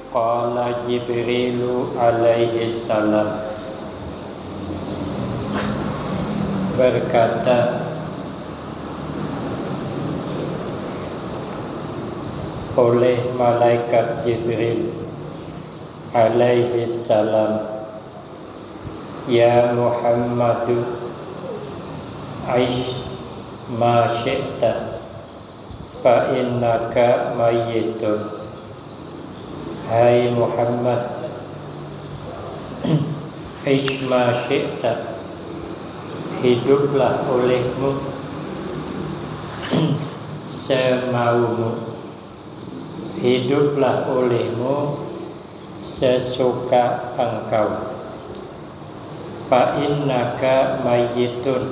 Qala Jibrilu alaihi salam, berkata oleh malaikat Jibril alaihi salam, ya Muhammadu, aish ma syi'ta fa innaka mayyitun. Hai Muhammad, aish ma syi'ta, hiduplah olehmu semaumu, hiduplah olehmu sesuka engkau. Fa innaka mayyitun,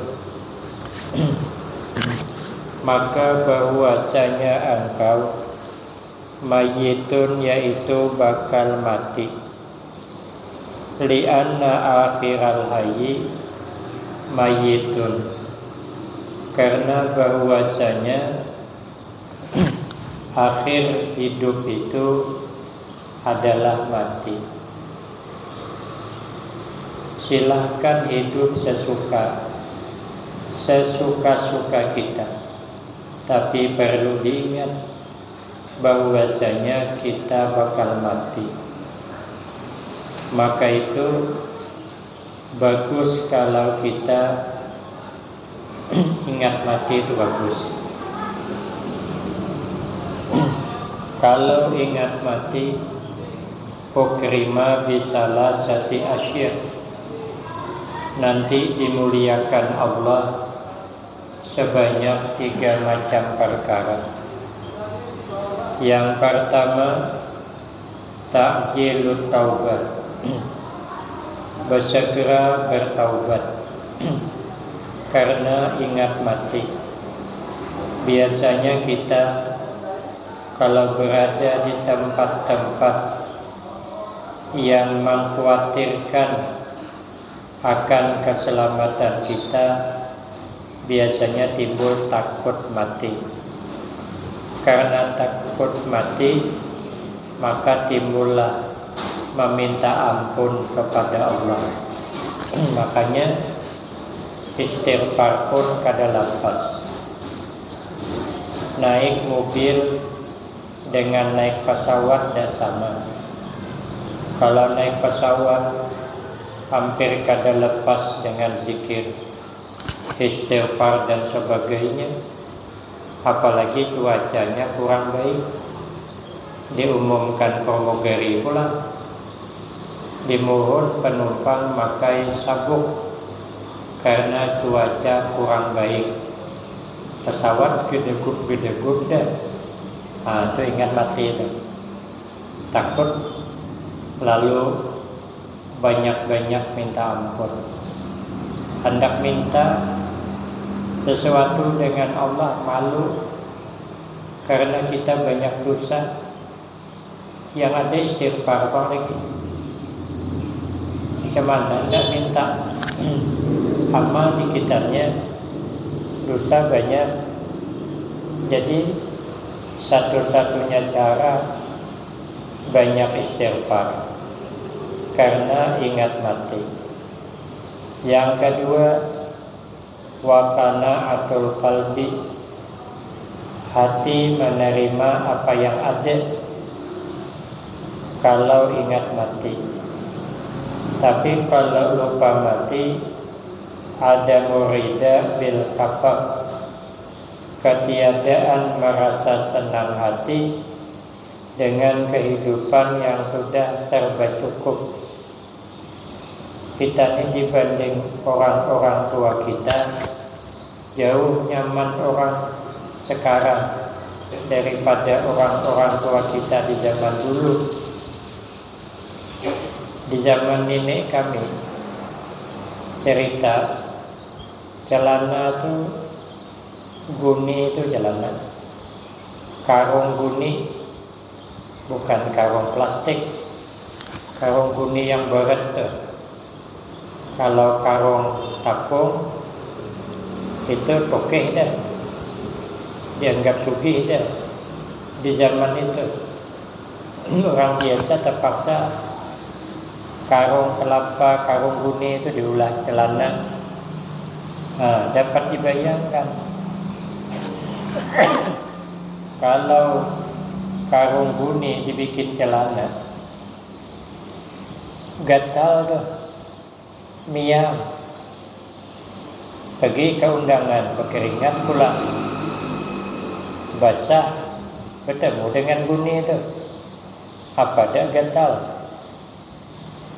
maka bahwasanya engkau mayyitun, yaitu bakal mati. Li'anna akhiral hayyi mayyitun, karena bahwasanya akhir hidup itu adalah mati. Silahkan hidup sesuka-suka kita, tapi perlu diingat bahwasanya kita bakal mati. Maka itu bagus kalau kita ingat mati, itu bagus. Kalau ingat mati, ukrima bisalah sati asyir, nanti dimuliakan Allah sebanyak 3 macam perkara. Yang pertama, ta'jilut taubat, bersegera bertaubat karena ingat mati. Biasanya kita kalau berada di tempat-tempat yang mengkhawatirkan akan keselamatan kita, biasanya timbul takut mati. Karena takut mati, maka timbullah meminta ampun kepada Allah. Makanya istighfar pun kada lepas. Naik mobil dengan naik pesawat tidak sama. Kalau naik pesawat hampir kada lepas dengan zikir, istighfar dan sebagainya. Apalagi cuacanya kurang baik, diumumkan pramugari pula, dimohon penumpang pakai sabuk karena cuaca kurang baik. Pesawat gede-gede dah. Itu ingat mati itu. Takut, lalu banyak-banyak minta ampun. Hendak minta sesuatu dengan Allah, malu karena kita banyak dosa. Yang ada istighfar lagi. Kemana hendak minta amal di sekitarnya, dosa banyak. Jadi satu-satunya cara banyak istighfar karena ingat mati. Yang kedua, wakana atul qalbi, hati menerima apa yang ada kalau ingat mati. Tapi kalau lupa mati, ada murida bil kafaf, ketiadaan merasa senang hati dengan kehidupan yang sudah serba cukup. Kita ini dibanding orang-orang tua kita jauh nyaman orang sekarang daripada orang-orang tua kita di zaman dulu. Di zaman nenek kami cerita, celana itu guni, itu celana karung guni, bukan karung plastik, karung guni yang berat tuh. Kalau karung tapung itu pokeh dah, dianggap sugih dah di zaman itu. orang biasa terpaksa karung kelapa, karung guni itu diulah celana. Dapat dibayangkan kalau karung guni dibikin celana, gatal tuh, miang. Pergi ke undangan, berkeringat pula, basah, bertemu dengan guni itu, apa ada gatal?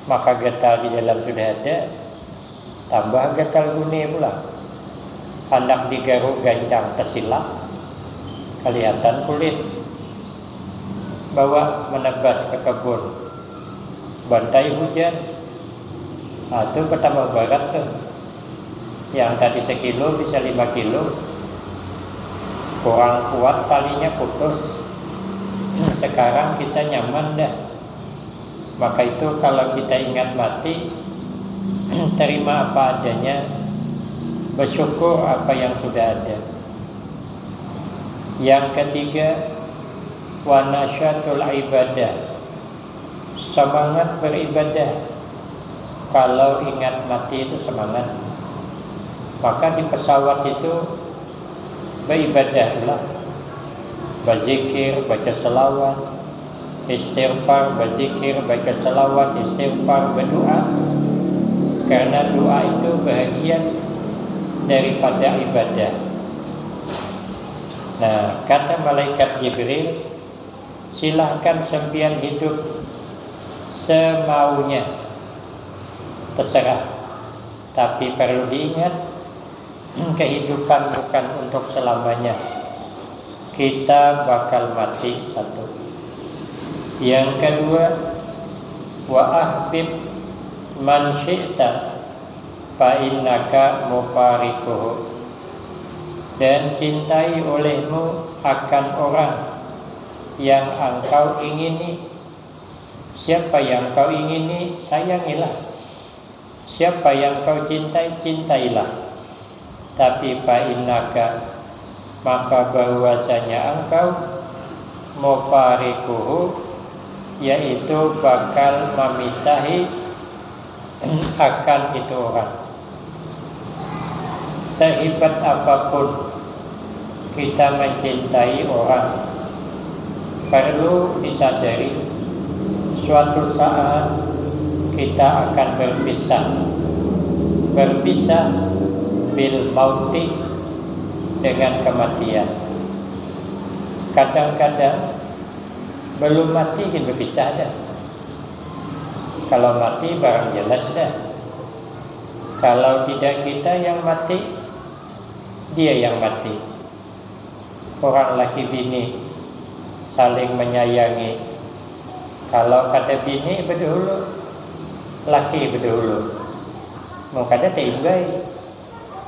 Maka gatal di dalam sudah ada, tambah gatal guni pula. Anak digaruk gancang tersilap, kelihatan kulit. Bawa menebas ke kebun, bantai hujan. Itu pertama barat tuh. Yang tadi 1 kilo bisa 5 kilo, kurang kuat talinya putus. Sekarang kita nyaman dah. Maka itu kalau kita ingat mati, terima apa adanya, bersyukur apa yang sudah ada. Yang ketiga, wa nasyatul ibadah, semangat beribadah. Kalau ingat mati itu semangat. Maka di pesawat itu beribadahlah, berzikir, baca selawat, istighfar, berzikir, baca selawat, istighfar, berdoa. Karena doa itu bahagian daripada ibadah. Nah, kata malaikat Jibril, silahkan sempian hidup semaunya, terserah. Tapi perlu diingat, kehidupan bukan untuk selamanya. Kita bakal mati, satu. Yang kedua, wa ahbib man syi'ta fa innaka mufarikuhu, dan cintai olehmu akan orang yang engkau ingini. Siapa yang kau ingini, sayangilah. Siapa yang kau cintai, cintailah. Tapi fa innaka, maka bahwasanya engkau mufarikuhu, yaitu bakal memisahi akan itu orang. Sehebat apapun kita mencintai orang, perlu disadari suatu saat kita akan berpisah. Berpisah bil mauti, dengan kematian. Kadang-kadang belum mati kita berpisah dah. Kalau mati barang jelas dah. Kalau tidak kita yang mati, dia yang mati. Orang laki bini saling menyayangi. Kalau kata bini berdahulu, laki berdahulu. Mau kata teinggai,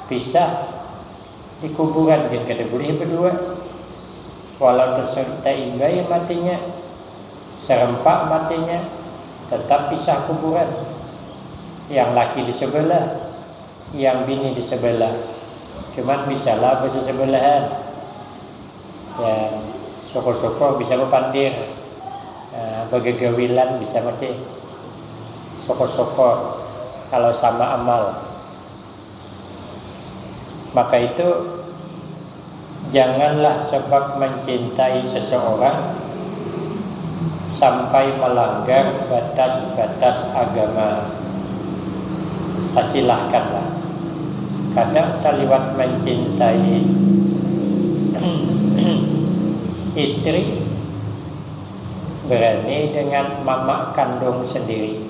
pisah di kuburan, dia kata boleh berdua. Walau terserta inggai matinya, serempak matinya, tetap pisah kuburan. Yang laki di sebelah, yang bini di sebelah. Cuman bisalah bersebelahan. Ya, syukur-syukur bisa berpandir. Bergegawilan bisa masih. Syukur-syukur kalau sama amal. Maka itu janganlah sebab mencintai seseorang sampai melanggar batas-batas agama. Silahkanlah. Kadang terlibat mencintai istri, berani dengan mama kandung sendiri,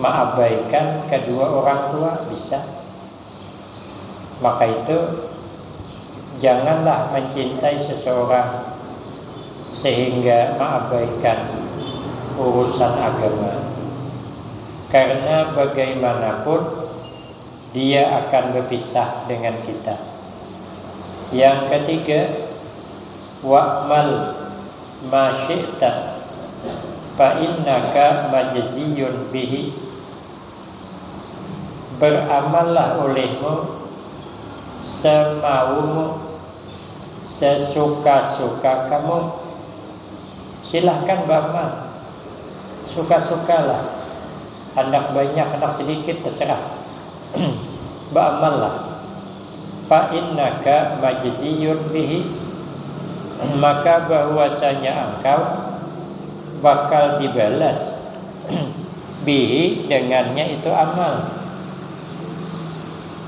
mengabaikan kedua orang tua, bisa. Maka itu janganlah mencintai seseorang sehingga mengabaikan urusan agama. Karena bagaimanapun dia akan berpisah dengan kita. Yang ketiga, wa'mal ma syi'ta fa innaka majziyun bihi. Beramallah olehmu semaumu, sesuka-suka kamu, silahkan beramal, suka-sukalah. Anak banyak, anak sedikit, terserah. Beramallah. Fa innaka majziyun bihi, maka bahwasanya engkau bakal dibalas bihi, dengannya itu amal.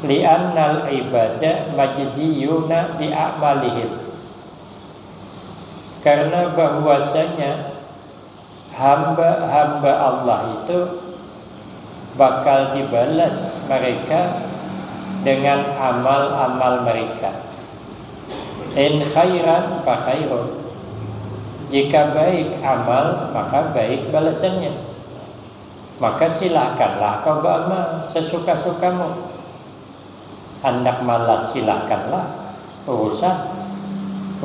Li'annal ibadah majziyuna bi a'malihim, karena bahwasanya hamba-hamba Allah itu bakal dibalas mereka dengan amal-amal mereka. In khairan fa khairun, jika baik amal maka baik balasannya. Maka silakanlah kau beramal sesuka-sukamu. Hendak malas silakanlah,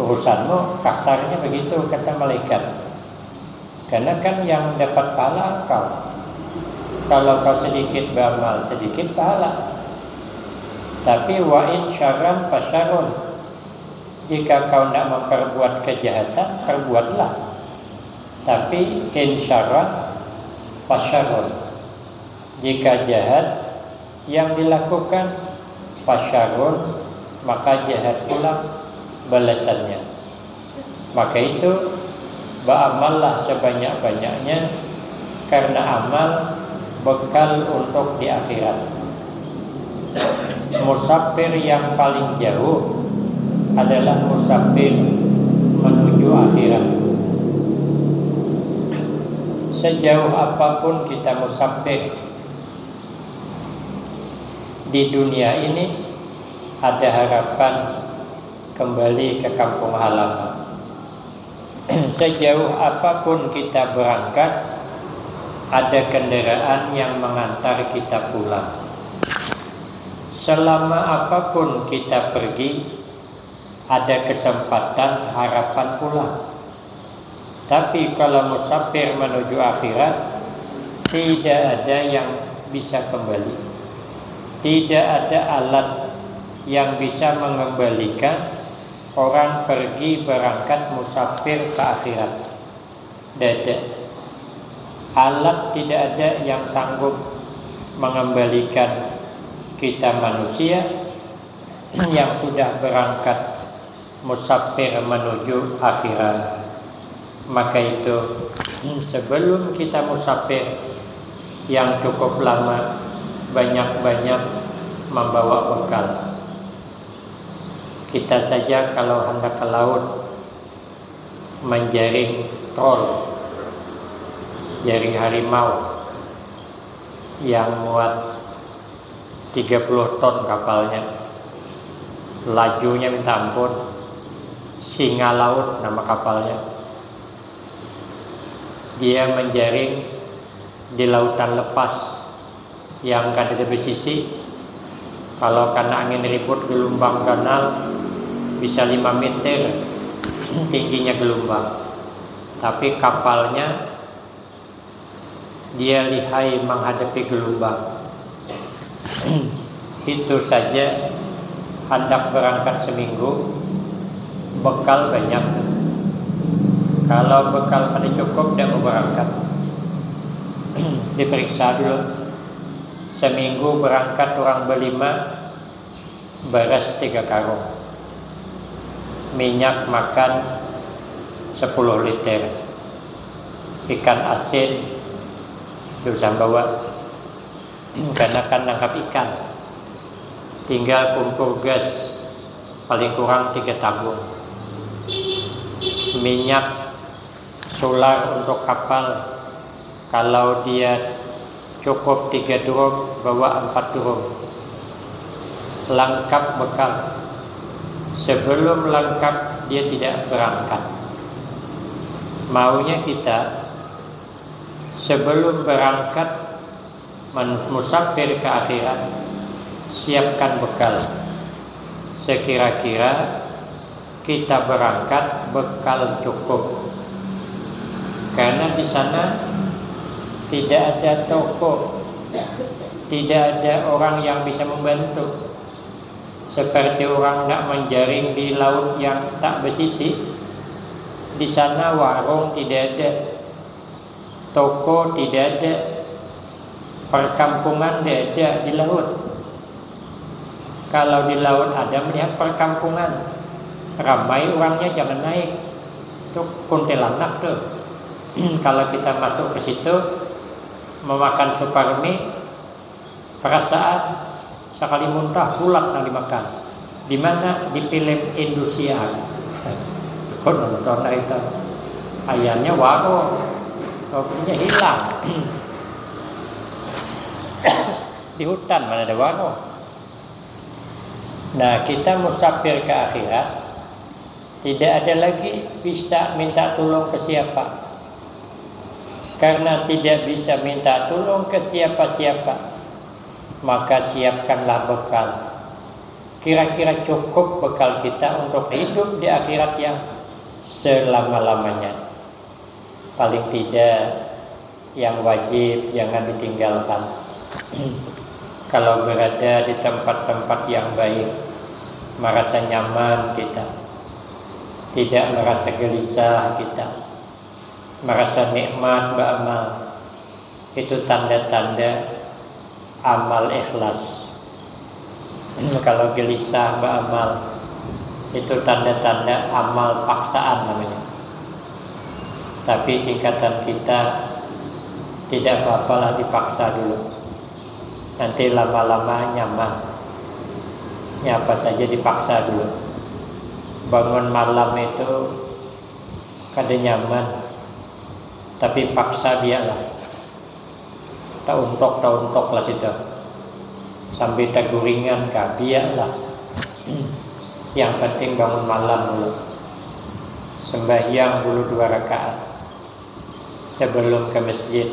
urusanmu, kasarnya begitu kata malaikat. Karena kan yang dapat pahala engkau. Kalau kau sedikit beramal, sedikit pahala. Tapi wa in syarran fasyarun, jika kau tidak memperbuat kejahatan, perbuatlah. Tapi in syarran fasyarun, jika jahat yang dilakukan, fasyarun, maka jahat pula balasannya. Maka itu beramallah sebanyak-banyaknya, karena amal bekal untuk di akhirat. Musafir yang paling jauh adalah musafir menuju akhirat. Sejauh apapun kita musafir di dunia ini, ada harapan kembali ke kampung halaman. Sejauh apapun kita berangkat, ada kendaraan yang mengantar kita pulang. Selama apapun kita pergi, ada kesempatan harapan pulang. Tapi kalau musafir menuju akhirat, tidak ada yang bisa kembali. Tidak ada alat yang bisa mengembalikan orang pergi berangkat musafir ke akhirat. Tidak. Alat tidak ada yang sanggup mengembalikan kita manusia yang sudah berangkat musafir menuju akhirat. Maka itu sebelum kita musafir yang cukup lama, banyak-banyak membawa bekal. Kita saja kalau hendak ke laut menjaring trol, jaring harimau yang muat 30 ton kapalnya, lajunya minta ampun, singa laut nama kapalnya. Dia menjaring di lautan lepas yang kada ada bersisi. Kalau karena angin ribut, gelombang danau bisa 5 meter tingginya gelombang, tapi kapalnya dia lihai menghadapi gelombang. Itu saja hendak berangkat seminggu, bekal banyak. Kalau bekal pada cukup, dia mau berangkat. Diperiksa dulu. Seminggu berangkat orang berlima, beras 3 karung, minyak makan 10 liter, ikan asin bisa bawa, karena kan nangkap ikan. Tinggal kumpul gas paling kurang 3 tabung, minyak solar untuk kapal, kalau dia cukup 3 drum, bawa 4 drum. Lengkap bekal. Sebelum lengkap dia tidak berangkat. Maunya kita sebelum berangkat musafir ke akhirat, siapkan bekal. Sekira-kira kita berangkat bekal cukup. Karena di sana tidak ada toko, tidak ada orang yang bisa membantu. Seperti orang nak menjaring di laut yang tak bersisi, Di sana warung tidak ada, toko tidak ada, perkampungan tidak ada di laut. Kalau di laut ada melihat perkampungan, ramai orangnya jangan naik. Itu kuntilanak tuh. Kalau kita masuk ke situ memakan suparmi, perasaan sekali muntah bulat yang dimakan. Di mana? Di film Indosiar. Kau nonton itu ayamnya warung, kopinya hilang. Di hutan mana ada warung. Nah, kita musafir ke akhirat, tidak ada lagi bisa minta tolong ke siapa. Karena tidak bisa minta tolong ke siapa-siapa, maka siapkanlah bekal. Kira-kira cukup bekal kita untuk hidup di akhirat yang selama-lamanya. Paling tidak yang wajib jangan ditinggalkan. Kalau berada di tempat-tempat yang baik, merasa nyaman kita, tidak merasa gelisah kita, merasa nikmat beramal. Itu tanda-tanda amal ikhlas. Kalau gelisah beramal, itu tanda-tanda amal paksaan namanya. Tapi tingkatan kita tidak apa-apalah dipaksa dulu. Nanti lama-lama nyaman. Apa saja dipaksa dulu. Bangun malam itu kada nyaman, tapi paksa biarlah. Tauntok lah situ. Sambil teguringan kah, biarlah. Yang penting bangun malam dulu. Sembahyang dulu 2 rakaat sebelum ke masjid.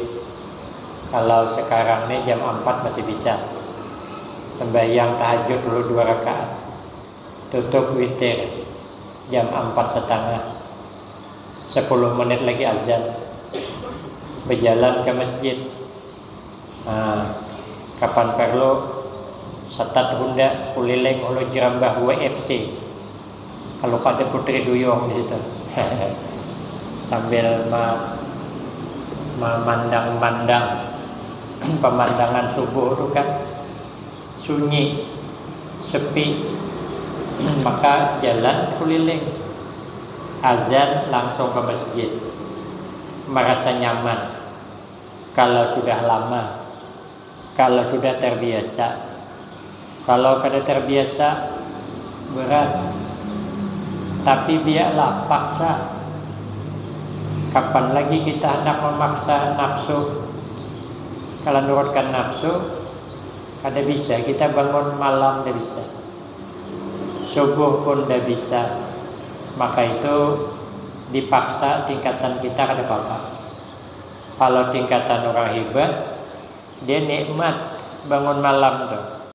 Kalau sekarang ini jam 4 masih bisa. Sembahyang tahajud dulu 2 rakaat. Tutup witir jam 4:30. 10 menit lagi azan. Berjalan ke masjid. Nah, kapan perlu satat Honda kulileng ulu Jirambah WFC. Kalau pada Putri Duyung di situ. Sambil memandang-mandang pemandangan subuh itu kan sunyi, sepi. Maka jalan keliling, azan langsung ke masjid, merasa nyaman. Kalau sudah lama, kalau sudah terbiasa. Kalau kada terbiasa berat. Tapi biarlah paksa. Kapan lagi kita hendak memaksa nafsu? Kalau nurutkan nafsu, kada bisa. Kita bangun malam tidak bisa. Subuh pun tidak bisa. Maka itu dipaksa tingkatan kita kada apa-apa. Kalau tingkatan orang hebat, dia nikmat bangun malam tuh.